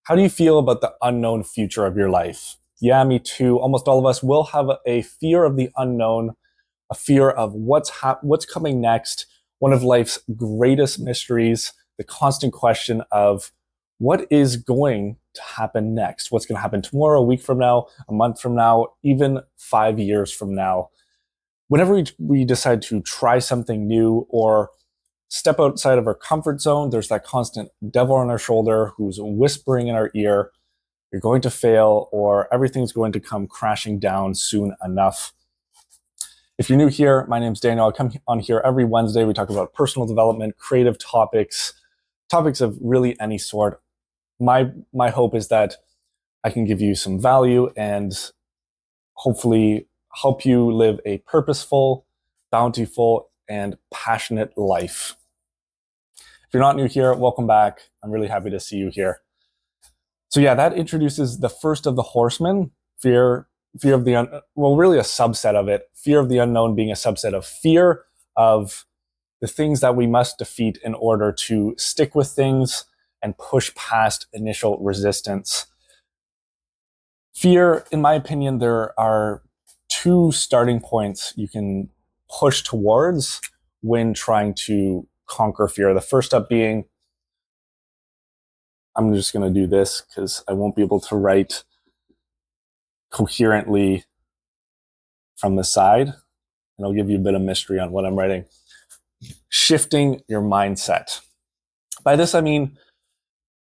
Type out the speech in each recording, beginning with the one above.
How do you feel about the unknown future of your life? Yeah, me too. Almost all of us will have a fear of the unknown, a fear of what's coming next. One of life's greatest mysteries, the constant question of what is going to happen next? What's going to happen tomorrow, a week from now, a month from now, even 5 years from now? Whenever we decide to try something new or step outside of our comfort zone, there's that constant devil on our shoulder who's whispering in our ear, you're going to fail or everything's going to come crashing down soon enough. If you're new here, my name's Daniel. I come on here every Wednesday. We talk about personal development, creative topics of really any sort. My hope is that I can give you some value and hopefully help you live a purposeful, bountiful, and passionate life. If you're not new here, welcome back. I'm really happy to see you here. So yeah, that introduces the first of the horsemen, fear of the, really a subset of it, fear of the unknown being a subset of fear of the things that we must defeat in order to stick with things and push past initial resistance. Fear, in my opinion, there are two starting points you can push towards when trying to conquer fear. The first up being, I'm just going to do this because I won't be able to write coherently from the side, and I'll give you a bit of mystery on what I'm writing. Shifting your mindset. By this, I mean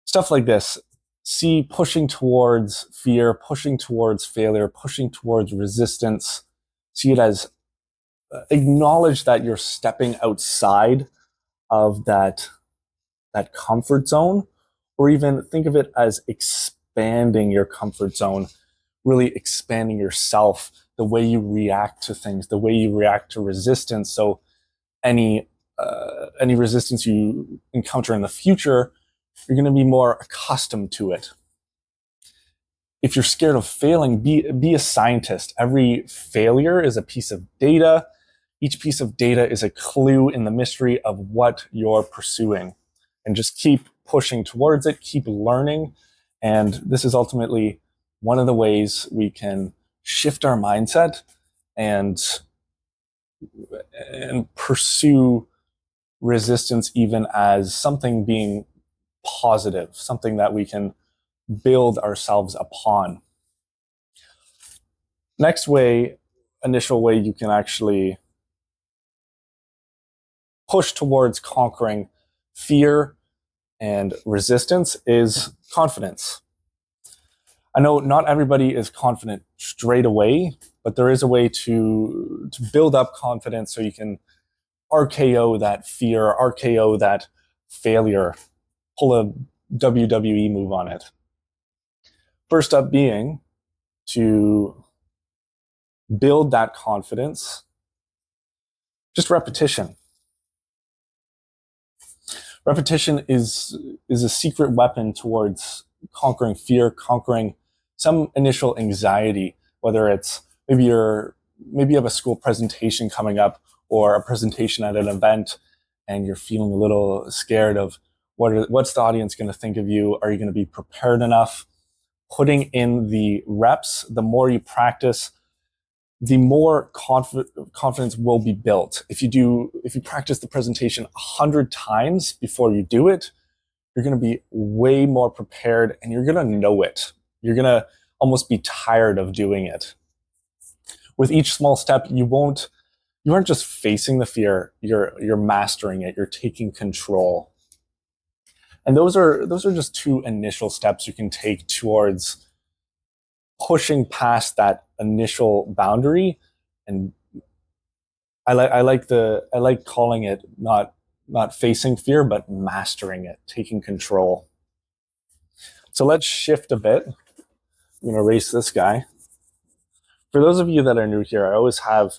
stuff like this. See pushing towards fear, pushing towards failure, pushing towards resistance. See it as acknowledge that you're stepping outside of that comfort zone, or even think of it as expanding your comfort zone, really expanding yourself, the way you react to things, the way you react to resistance. So any resistance you encounter in the future, you're going to be more accustomed to it. If you're scared of failing, be a scientist. Every failure is a piece of data. Each piece of data is a clue in the mystery of what you're pursuing. And just keep pushing towards it, keep learning. And this is ultimately one of the ways we can shift our mindset and pursue resistance even as something being positive, something that we can build ourselves upon. Next way, initial way you can actually push towards conquering fear and resistance is confidence. I know not everybody is confident straight away, but there is a way to build up confidence so you can RKO that fear, RKO that failure, pull a WWE move on it. First up being to build that confidence, just repetition. Repetition is a secret weapon towards conquering fear, conquering some initial anxiety, whether it's maybe you have a school presentation coming up or a presentation at an event and you're feeling a little scared of what's the audience going to think of you? Are you going to be prepared enough? Putting in the reps, the more you practice, the more confidence will be built. If you practice the presentation 100 times before you do it, you're going to be way more prepared and you're going to know it. You're going to almost be tired of doing it. With each small step, you aren't just facing the fear, you're mastering it, you're taking control. And those are just two initial steps you can take towards pushing past that initial boundary. And I like calling it not facing fear, but mastering it, taking control. So let's shift a bit. I'm going to erase this guy. For those of you that are new here, I always have,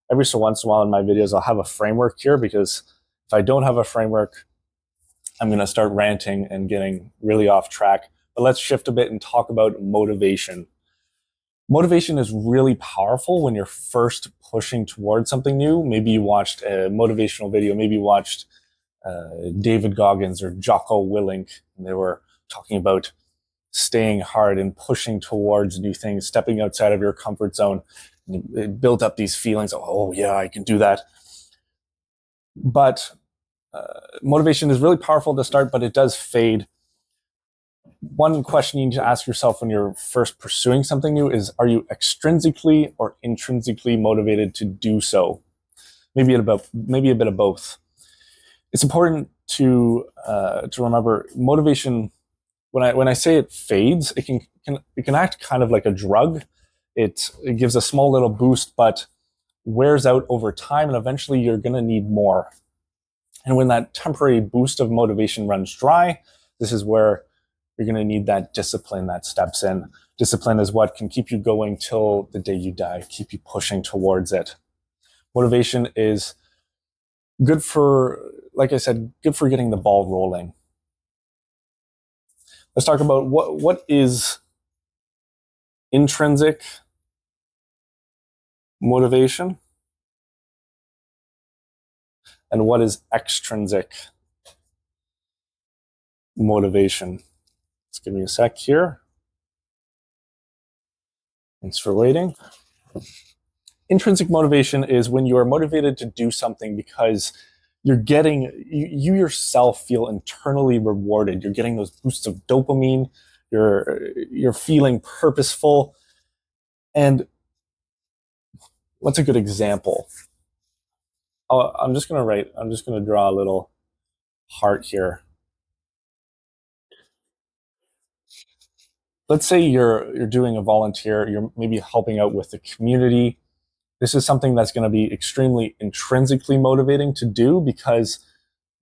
every so once in a while in my videos, I'll have a framework here, because if I don't have a framework, I'm going to start ranting and getting really off track. But let's shift a bit and talk about motivation. Motivation is really powerful when you're first pushing towards something new. Maybe you watched a motivational video. Maybe you watched David Goggins or Jocko Willink, and they were talking about staying hard and pushing towards new things, stepping outside of your comfort zone. It built up these feelings of, oh yeah, I can do that. But motivation is really powerful to start, but it does fade. One question you need to ask yourself when you're first pursuing something new is, are you extrinsically or intrinsically motivated to do so? Maybe a bit of both. It's important to remember motivation. When I say it fades, it can act kind of like a drug. It gives a small little boost, but wears out over time, and eventually you're going to need more. And when that temporary boost of motivation runs dry, this is where you're going to need that discipline that steps in. Discipline is what can keep you going till the day you die, keep you pushing towards it. Motivation is good for, like I said, good for getting the ball rolling. Let's talk about what is intrinsic motivation and what is extrinsic motivation. Just give me a sec here. Thanks for waiting. Intrinsic motivation is when you are motivated to do something because you yourself feel internally rewarded. You're getting those boosts of dopamine. You're feeling purposeful. And what's a good example? I'm just gonna draw a little heart here. Let's say you're doing a volunteer, you're maybe helping out with the community. This is something that's going to be extremely intrinsically motivating to do because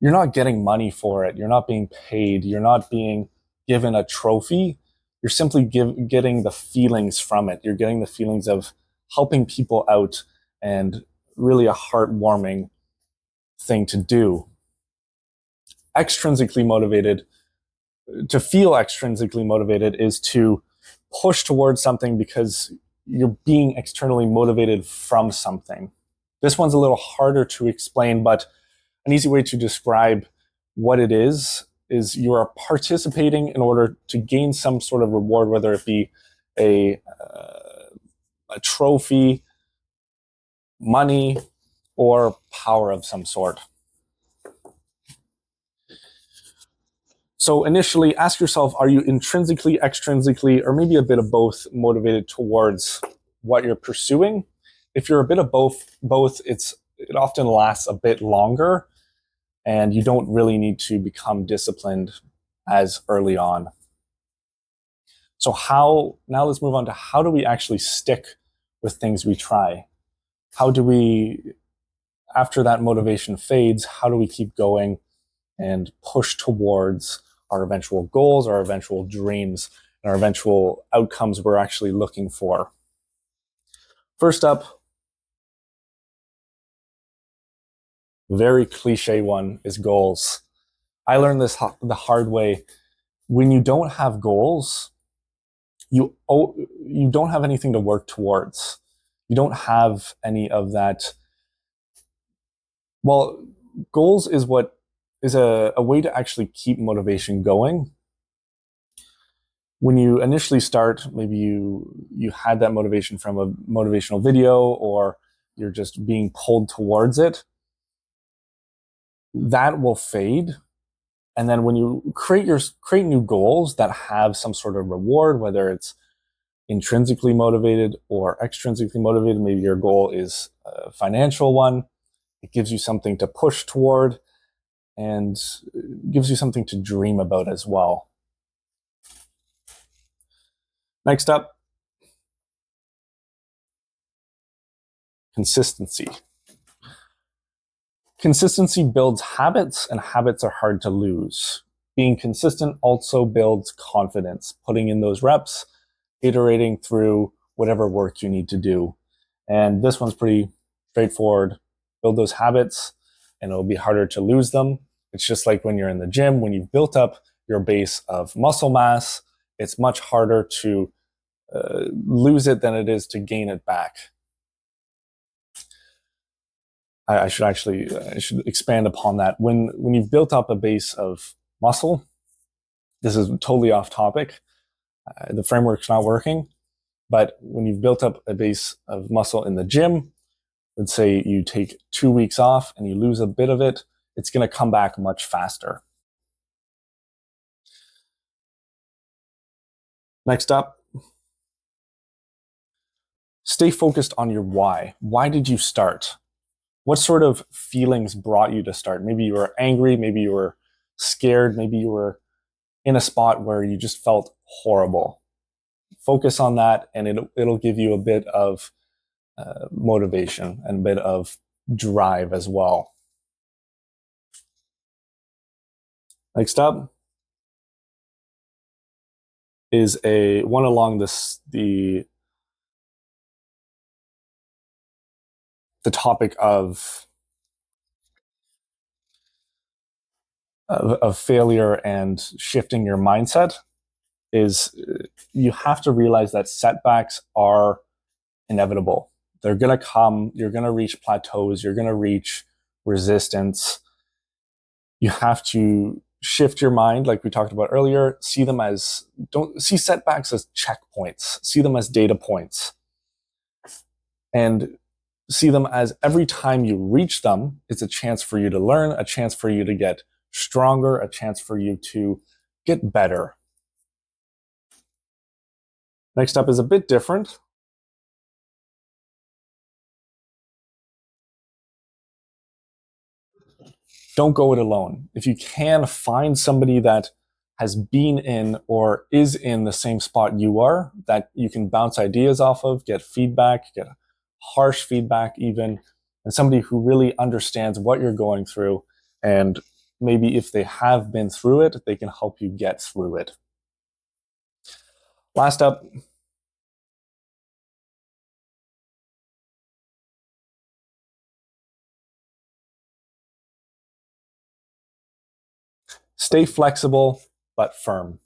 you're not getting money for it. You're not being paid. You're not being given a trophy. You're simply getting the feelings from it. You're getting the feelings of helping people out, and really a heartwarming thing to do. Extrinsically motivated, to feel extrinsically motivated is to push towards something because you're being externally motivated from something. This one's a little harder to explain, but an easy way to describe what it is you are participating in order to gain some sort of reward, whether it be a trophy, money, or power of some sort. So initially, ask yourself, are you intrinsically, extrinsically, or maybe a bit of both motivated towards what you're pursuing? If you're a bit of both, it often lasts a bit longer, and you don't really need to become disciplined as early on. So now let's move on to how do we actually stick with things we try? How do we, after that motivation fades, how do we keep going and push towards our eventual goals, our eventual dreams, and our eventual outcomes we're actually looking for? First up, very cliche one is goals. I learned this the hard way. When you don't have goals, you don't have anything to work towards. You don't have any of that. Well, goals is what is a way to actually keep motivation going. When you initially start, maybe you had that motivation from a motivational video, or you're just being pulled towards it. That will fade. And then when you create new goals that have some sort of reward, whether it's intrinsically motivated or extrinsically motivated, maybe your goal is a financial one. It gives you something to push toward and gives you something to dream about as well. Next up, consistency. Consistency builds habits, and habits are hard to lose. Being consistent also builds confidence, putting in those reps, iterating through whatever work you need to do. And this one's pretty straightforward. Build those habits, and it'll be harder to lose them. It's just like when you're in the gym, when you've built up your base of muscle mass, it's much harder to lose it than it is to gain it back. I should expand upon that. When you've built up a base of muscle, this is totally off topic, The framework's not working. But when you've built up a base of muscle in the gym, let's say you take 2 weeks off and you lose a bit of it, it's going to come back much faster. Next up, stay focused on your why. Why did you start? What sort of feelings brought you to start? Maybe you were angry, maybe you were scared, maybe you were in a spot where you just felt horrible. Focus on that, and it'll give you a bit of motivation and a bit of drive as well. Next up is a one along the topic of failure and shifting your mindset. Is you have to realize that setbacks are inevitable. They're going to come. You're going to reach plateaus. You're going to reach resistance. You have to shift your mind, like we talked about earlier. Don't see setbacks as checkpoints. See them as data points, and see them as every time you reach them, it's a chance for you to learn, a chance for you to get stronger, a chance for you to get better. Next up is a bit different. Don't go it alone. If you can, find somebody that has been in or is in the same spot you are, that you can bounce ideas off of, get feedback, get harsh feedback even, and somebody who really understands what you're going through. And maybe if they have been through it, they can help you get through it. Last up, stay flexible but firm.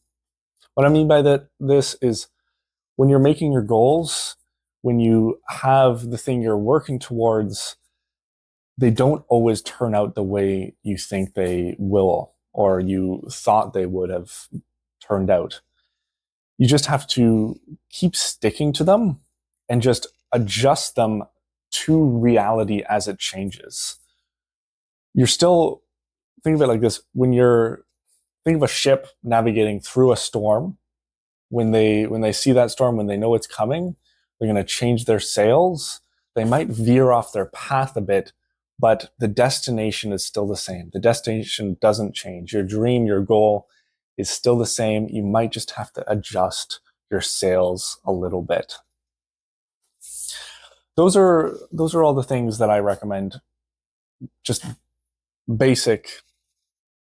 What I mean by this is when you're making your goals, when you have the thing you're working towards, they don't always turn out the way you think they will or you thought they would have turned out. You just have to keep sticking to them and just adjust them to reality as it changes. You're still, think of it like this, think of a ship navigating through a storm. When they see that storm, when they know it's coming, they're going to change their sails. They might veer off their path a bit, but the destination is still the same. The destination doesn't change. Your dream, your goal is still the same. You might just have to adjust your sails a little bit. Those are all the things that I recommend. Just basic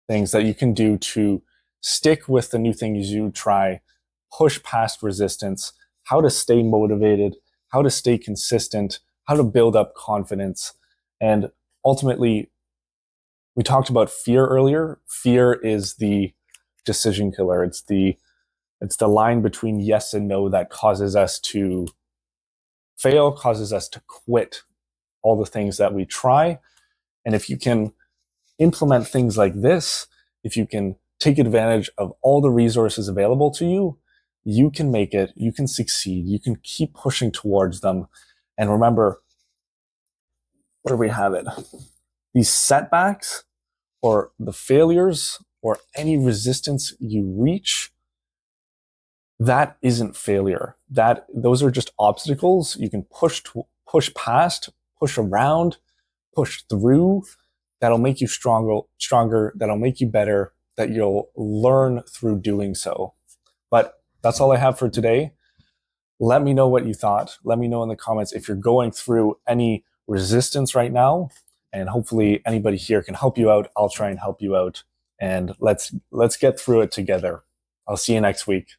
things that you can do to stick with the new things you try, push past resistance, how to stay motivated, how to stay consistent, how to build up confidence. And ultimately, we talked about fear earlier. Fear is the decision killer. It's the line between yes and no that causes us to fail, causes us to quit all the things that we try. And if you can implement things like this, if you can take advantage of all the resources available to you, you can make it, you can succeed, you can keep pushing towards them. And remember, where do we have it? These setbacks or the failures or any resistance you reach, that isn't failure. Those are just obstacles you can push past, push around, push through. That'll make you stronger, that'll make you better, that you'll learn through doing so. But that's all I have for today. Let me know what you thought. Let me know in the comments if you're going through any resistance right now, and hopefully anybody here can help you out. I'll try and help you out, and let's get through it together. I'll see you next week.